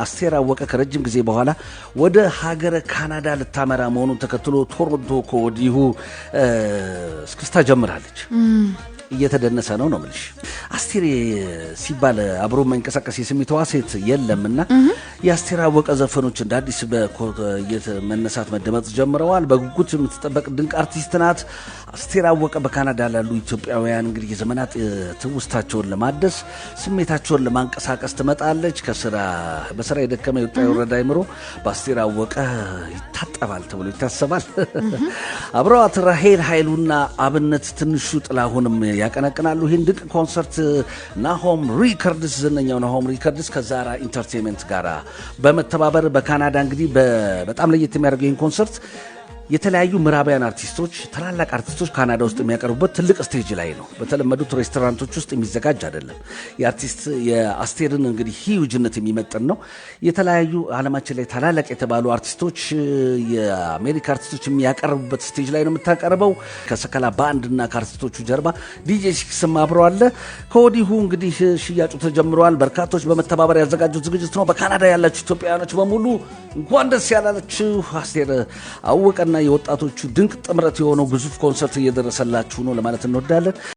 አስቴር አወቀ ከረጅም ጊዜ በኋላ ወደ ሀገረ ካናዳ ልታመራ መሆኑን ተከትሎ ቶሮንቶ ከወዲሁ እስክስታ ጀምራለች። እየተደነሰ ነው ምልሽ። አስቴር ሲባል አብሮ መንቀሳቀስ የስሜቷ ሴት የለምና የአስቴር አወቀ ዘፈኖች እንደ አዲስ በመነሳት መደመጥ ጀምረዋል። በጉጉት የምትጠበቅ ድንቅ አርቲስት ናት። አስቴር አወቀ በካናዳ ላሉ ኢትዮጵያውያን እንግዲህ የዘመናት ትውስታቸውን ለማደስ ስሜታቸውን ለማንቀሳቀስ ትመጣለች። በስራ የደከመ የወጣ የወረዳ አይምሮ በአስቴር አወቀ ይታጠባል ተብሎ ይታሰባል። አብረዋት ራሄል ኃይሉና አብነት ትንሹ ጥላሁንም ያቀነቅናሉ። ይህን ድንቅ ኮንሰርት ናሆም ሪከርድስ ዝነኛው ናሆም ሪከርድስ ከዛራ ኢንተርቴይንመንት ጋር በመተባበር በካናዳ እንግዲህ በጣም ለየት የሚያደርገው ይህን ኮንሰርት የተለያዩ ምዕራባውያን አርቲስቶች ታላላቅ አርቲስቶች ካናዳ ውስጥ የሚያቀርቡበት ትልቅ ስቴጅ ላይ ነው። በተለመዱት ሬስቶራንቶች ውስጥ የሚዘጋጅ አይደለም። የአስቴርን እንግዲህ ሂዩጅነት የሚመጥን ነው። የተለያዩ ዓለማችን ላይ ታላላቅ የተባሉ አርቲስቶች የአሜሪካ አርቲስቶች የሚያቀርቡበት ስቴጅ ላይ ነው የምታቀርበው። ከሰከላ ባንድና ከአርቲስቶቹ ጀርባ ዲጄ ሲክስም አብሮ አለ። ከወዲሁ እንግዲህ ሽያጩ ተጀምረዋል። በርካቶች በመተባበር ያዘጋጁት ዝግጅት ነው። በካናዳ ያላችሁ ኢትዮጵያውያኖች በሙሉ እንኳን ደስ ያላችሁ። አስቴር አወቀና የወጣቶቹ ድንቅ ጥምረት የሆነው ግዙፍ ኮንሰርት እየደረሰላችሁ ነው ለማለት እንወዳለን።